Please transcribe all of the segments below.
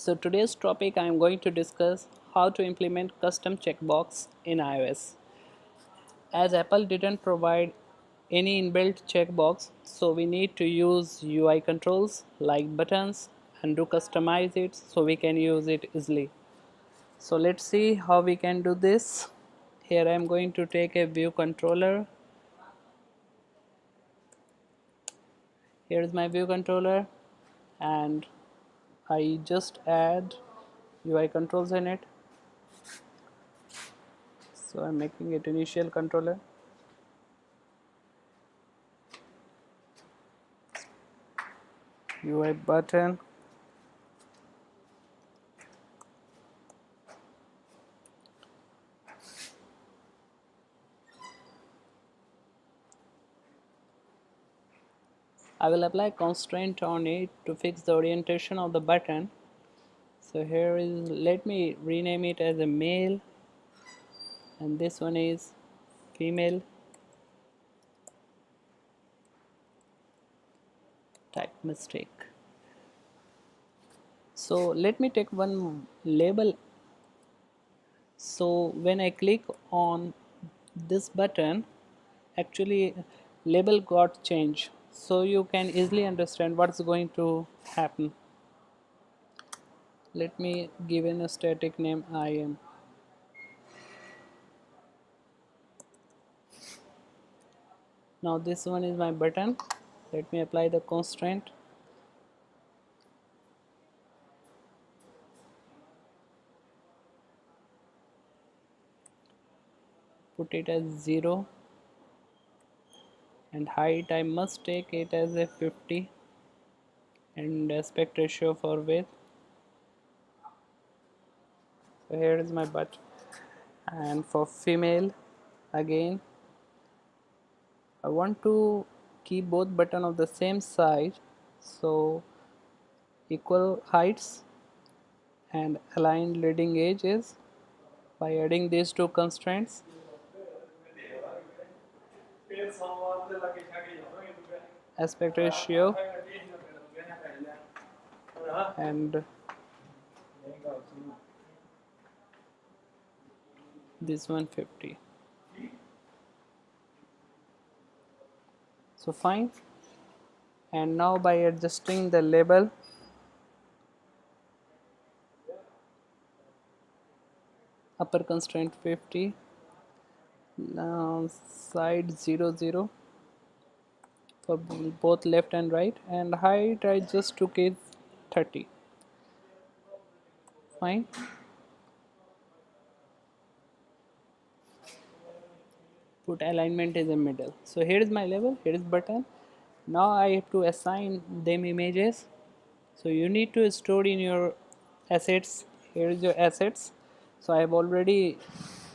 So today's topic I am going to discuss how to implement custom checkbox in iOS. As Apple didn't provide any inbuilt checkbox, so we need to use UI controls like buttons and to customize it so we can use it easily. So let's see how we can do this. Here I am going to take a view controller. Here is my view controller and I just add UI controls in it. So I'm making it initial controller. UI button, I will apply constraint on it to fix the orientation of the button. So here is, let me rename it as a male and this one is female. Type mistake. So let me take one label. So when I click on this button, actually label got changed. So you can easily understand what's going to happen. Let me give in a static name IM. Now this one is my button. Let me apply the constraint. Put it as 0 and height I must take it as a 50 and aspect ratio for width. So here is my butt, and for female again I want to keep both button of the same size, so equal heights and aligned leading edges. By adding these two constraints, aspect ratio and this one 50. So fine. And now by adjusting the label, upper constraint 50, side 0 0 for both left and right, and height I just took it 30. Fine. Put alignment is the middle. So here is my label, here is button. Now I have to assign them images. So you need to store in your assets. Here is your assets. So I have already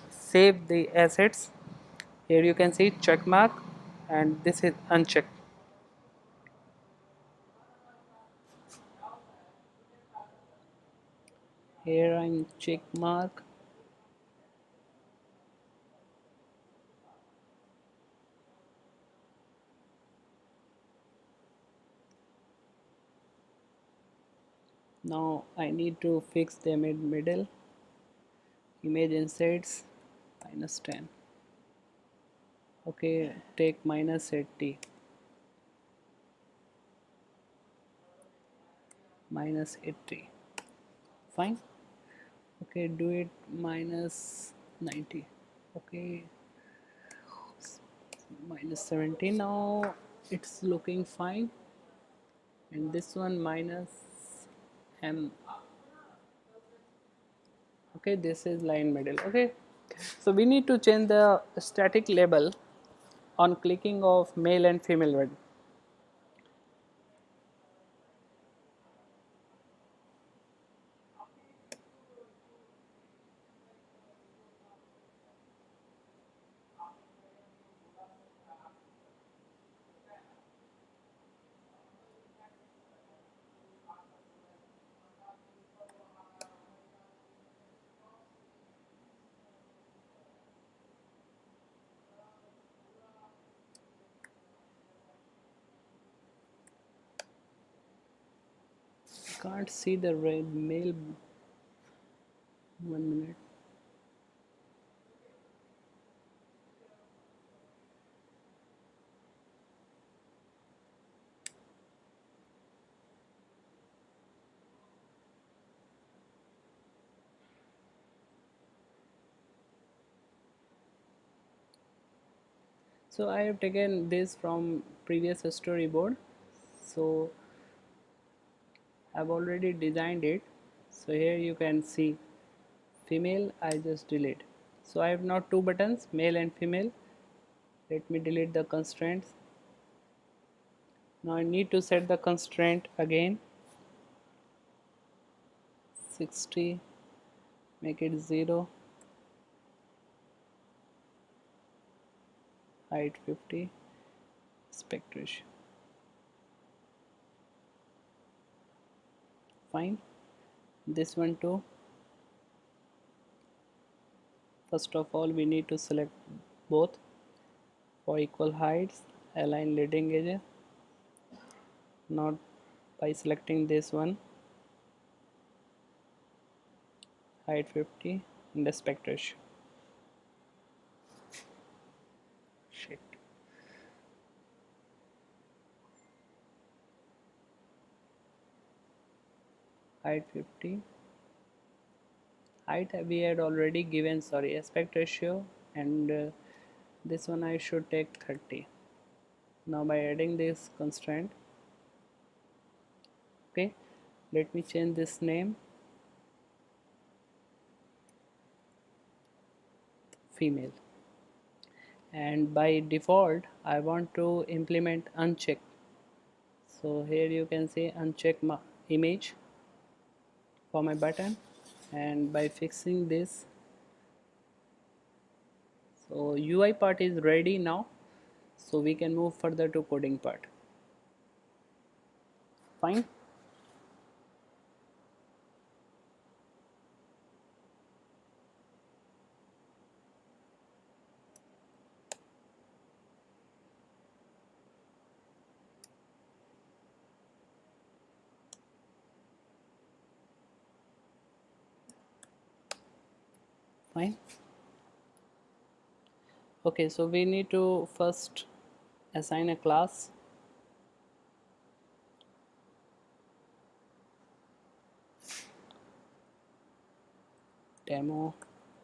saved the assets. Here you can see check mark and this is uncheck. Here I'm check mark. Now I need to fix them in middle. Image inserts -10. Okay, take -80. -80. Fine. Okay, do it -90. Okay, -70. Now it's looking fine. And this one -m. Okay, this is line middle. Okay, so we need to change the static label on clicking of male and female word. can't see the red mail. 1 minute. So I have taken this from previous storyboard. So I've already designed it. So here you can see female, I just delete. So I have now two buttons, male and female. Let me delete the constraints. Now I need to set the constraint again. 60, make it 0, height 50, aspect ratio. Fine. This one too. First of all, we need to select both for equal heights, align leading edge. Not by selecting this one, height 50 and aspect ratio. Shit. Height 50. Height we had already given, sorry, aspect ratio, and this one I should take 30. Now by adding this constraint, okay, let me change this name, female, and by default I want to implement uncheck. So here you can see uncheck my image for my button, and by fixing this, so UI part is ready now, so we can move further to coding part. Fine. Fine. Okay, so we need to first assign a class. Demo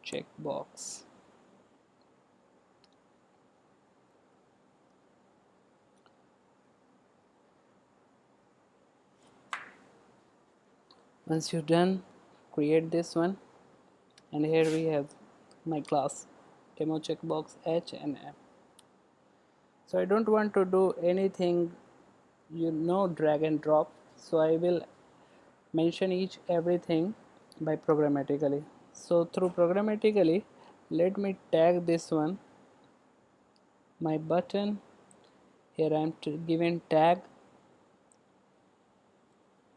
checkbox. Once you're done, create this one, and here we have my class demo checkbox H and M. So I don't want to do anything, drag and drop, so I will mention everything by programmatically. So through programmatically, let me tag this one, my button. Here I am given tag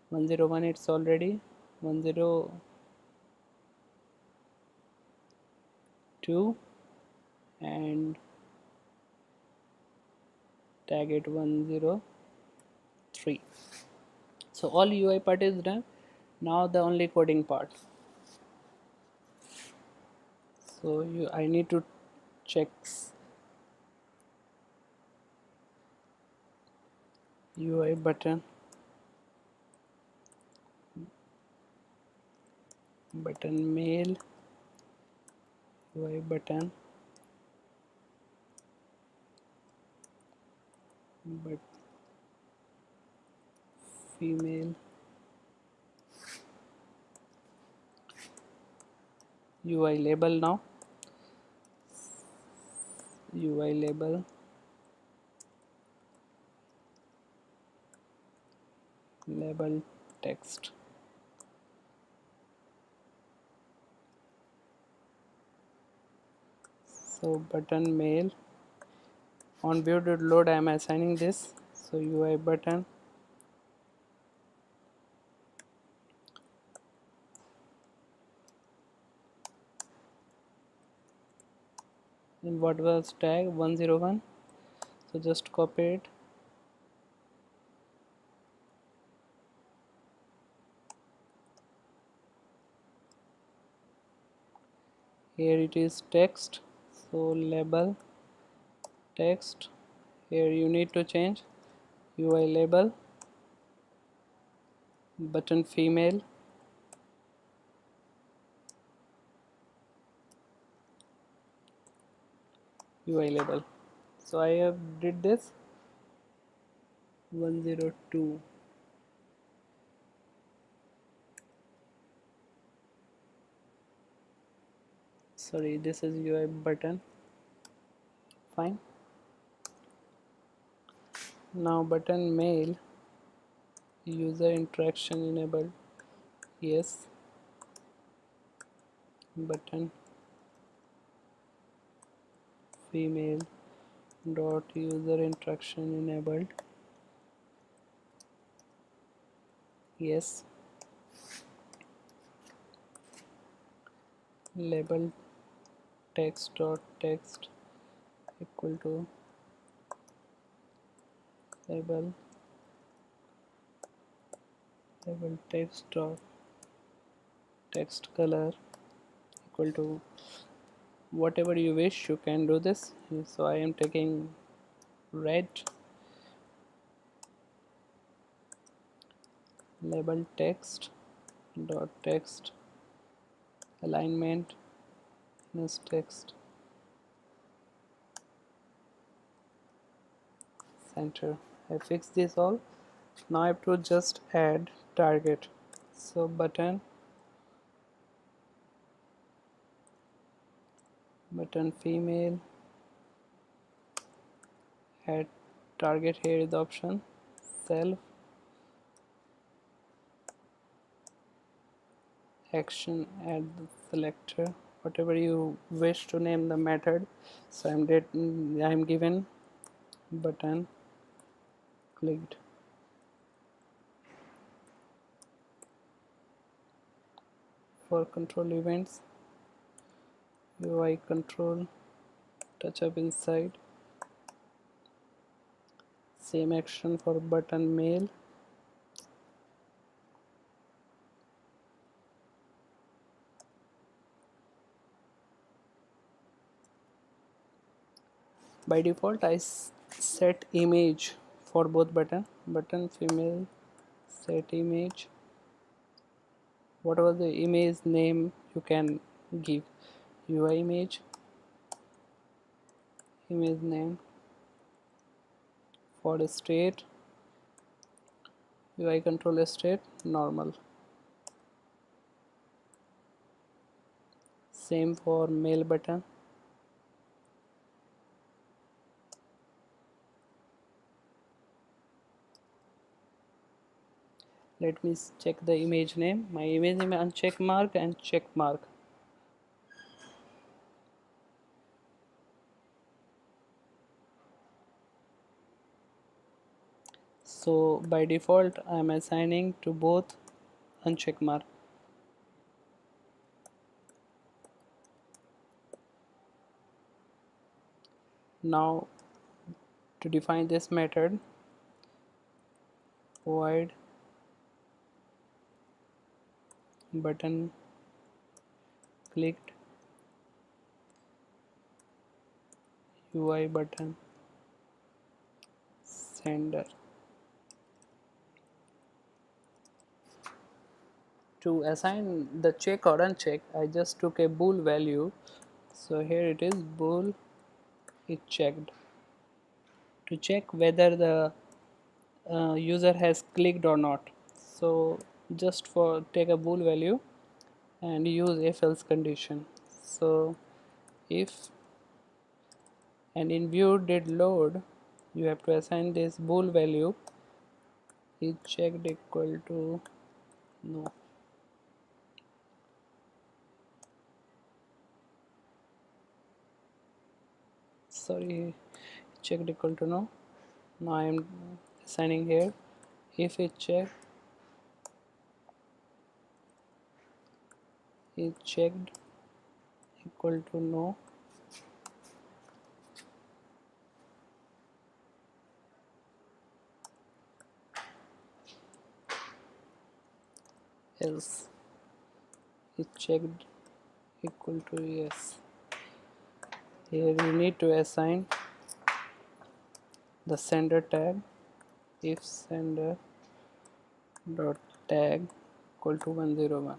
101, it's already 102, and tag it 103. So all UI part is done. Now the only coding part. So I need to check UI button male, UI button but female, UI label. Now UI label text. So button male, on view.load I am assigning this. So UI button and what was tag 101. So just copy it, Here it is text, so label text. Here you need to change UI label, button female, UI label. So I have did this 102. Sorry, this is UI button. Fine. Now button mail, user interaction enabled. Yes. Button female dot user interaction enabled. Yes. Label text dot text equal to label text dot text color equal to whatever you wish. You can do this. So I am taking red. Label text dot text alignment minus text center. I fixed this all. Now I have to just add target. So button female, add target. Here is the option self action, add the selector, whatever you wish to name the method. So I'm given button clicked. For control events, UI control touch up inside. Same action for button mail. By default I set image for both button female, set image, whatever the image name you can give. UI image name. For state, UI control state normal. Same for mail button. Let me check the image name. My image name is uncheck mark and check mark. So by default I am assigning to both uncheck mark. Now to define this method, void button clicked UI button sender. To assign the check or uncheck, I just took a bool value. So here it is, bool is checked. To check whether the user has clicked or not. So just for take a bool value and use if else condition. So if and in view did load, you have to assign this bool value is checked equal to no. Sorry, checked equal to no. Now I am assigning here if it checked is checked equal to no, else is checked equal to yes. Here we need to assign the sender tag. If sender dot tag equal to 101.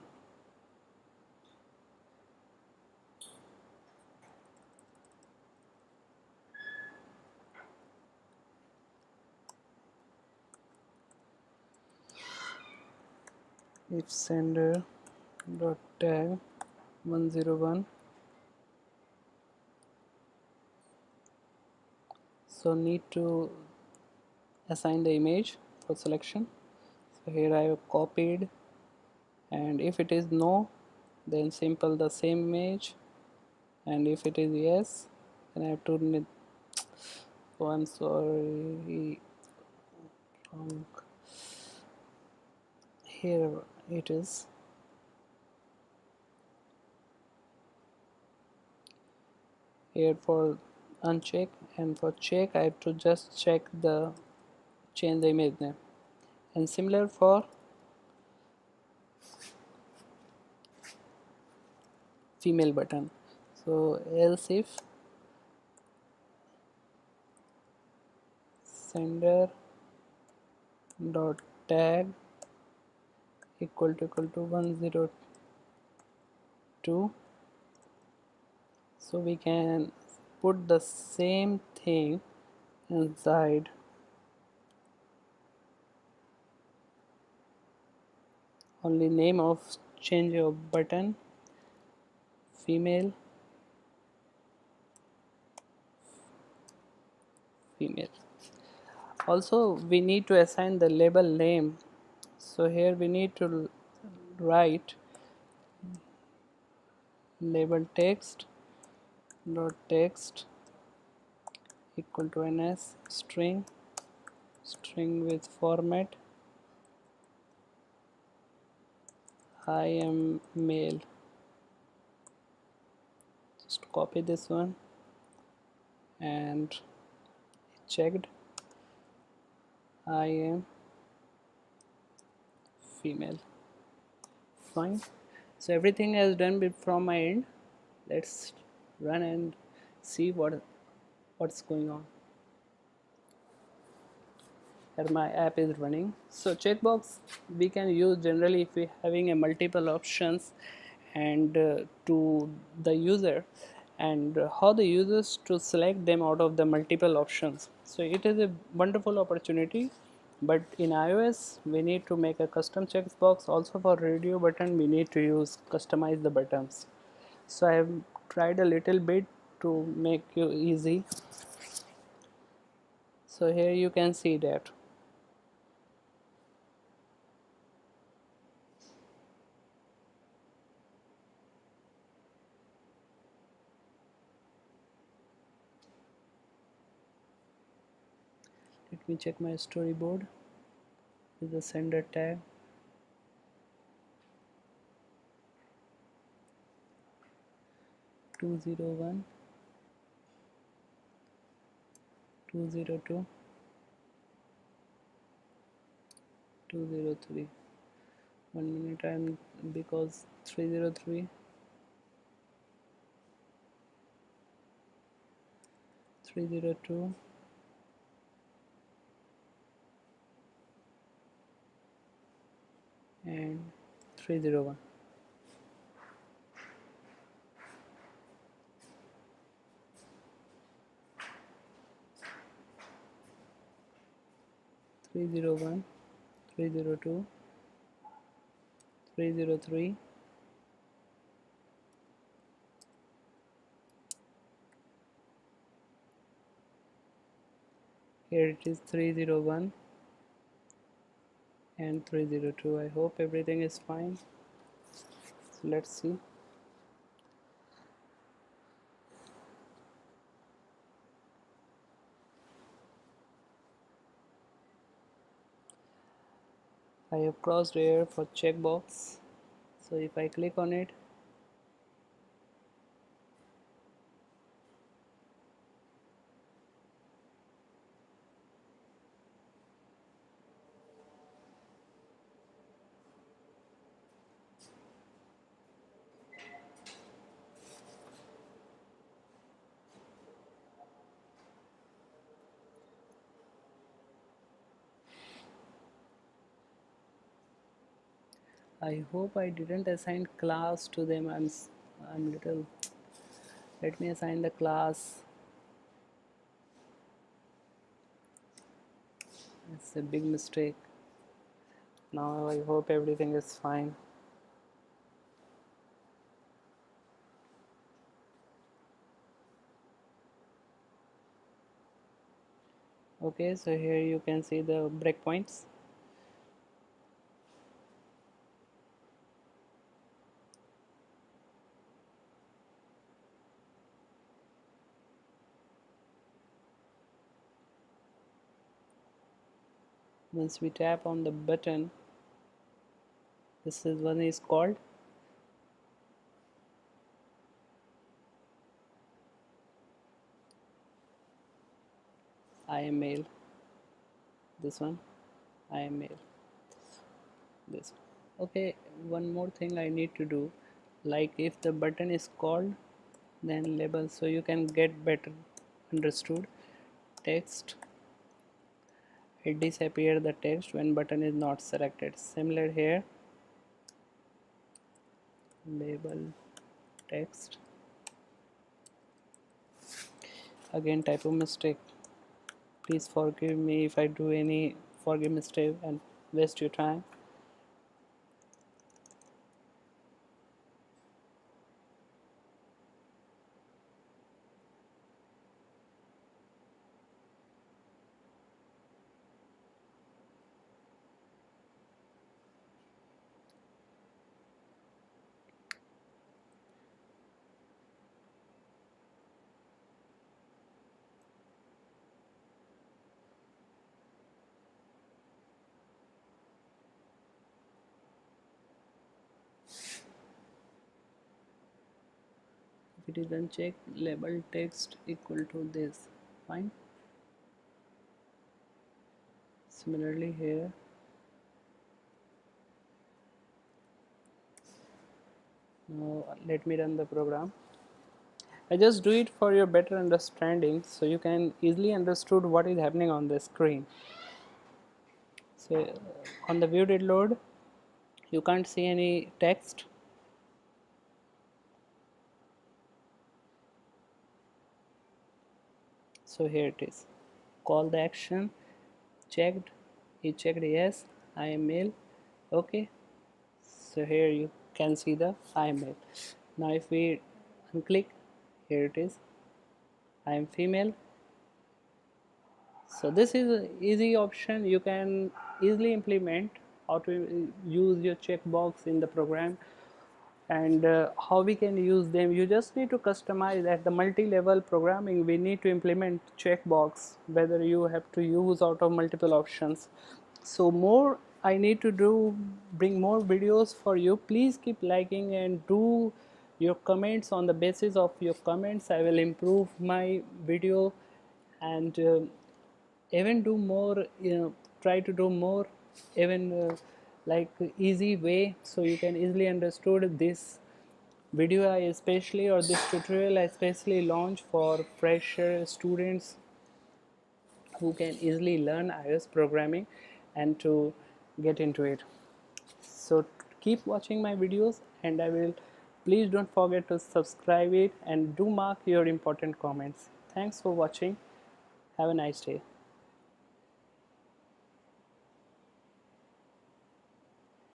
If sender dot tag 101, so need to assign the image for selection. So here I have copied, and if it is no, then simple the same image, and if it is yes, then I have to need, oh I'm sorry, wrong. Here it is. Here for uncheck, and for check I have to just check the change the image name, and similar for female button. So else if sender dot tag equal to 102, so we can put the same thing inside only name of change of button female female. Also we need to assign the label name, so here we need to write label text equal to ns string with format I am male. Just copy this one and checked I am female. Fine. So everything is done from my end. Let's run and see what's going on. Here my app is running. So checkbox we can use generally if we having a multiple options and to the user, and how the users to select them out of the multiple options. So it is a wonderful opportunity, but in iOS we need to make a custom checkbox. Also for radio button we need to use customize the buttons. So I have tried a little bit to make you easy. So here you can see that. Let me check my storyboard with the sender tag. Two zero one 202 203. 1 minute, I'm because 303 302 and 301. Three zero one 302 303. Here it is 301 and 302. I hope everything is fine. So let's see. I have crossed here for checkbox. So if I click on it, I hope I didn't assign class to them. I'm little. Let me assign the class. It's a big mistake. Now I hope everything is fine. Okay, so here you can see the breakpoints. Once we tap on the button, this is one is called IML. This one, IML. This. Okay, one more thing I need to do. Like if the button is called, then label, so you can get better understood. Text, it disappear the text when button is not selected. Similar here, label text. Again typo mistake. Please forgive me if I do any forgive mistake and waste your time. If it is unchecked, label text equal to this. Fine. Similarly here, now let me run the program. I just do it for your better understanding so you can easily understood what is happening on the screen. So on the view did load, you can't see any text. So here it is. Call the action, checked, he checked yes, I am male, okay. So here you can see the I am male. Now if we unclick, here it is, I am female. So this is an easy option. You can easily implement how to use your checkbox in the program, and how we can use them. You just need to customize. At the multi-level programming, we need to implement checkbox, whether you have to use out of multiple options. So more I need to do, bring more videos for you. Please keep liking and do your comments. On the basis of your comments, I will improve my video, and even do more, try to do more, even like easy way, so you can easily understood. This video I especially, or this tutorial I especially launch for fresher students who can easily learn iOS programming and to get into it. So keep watching my videos, and I will, please don't forget to subscribe it and do mark your important comments. Thanks for watching. Have a nice day.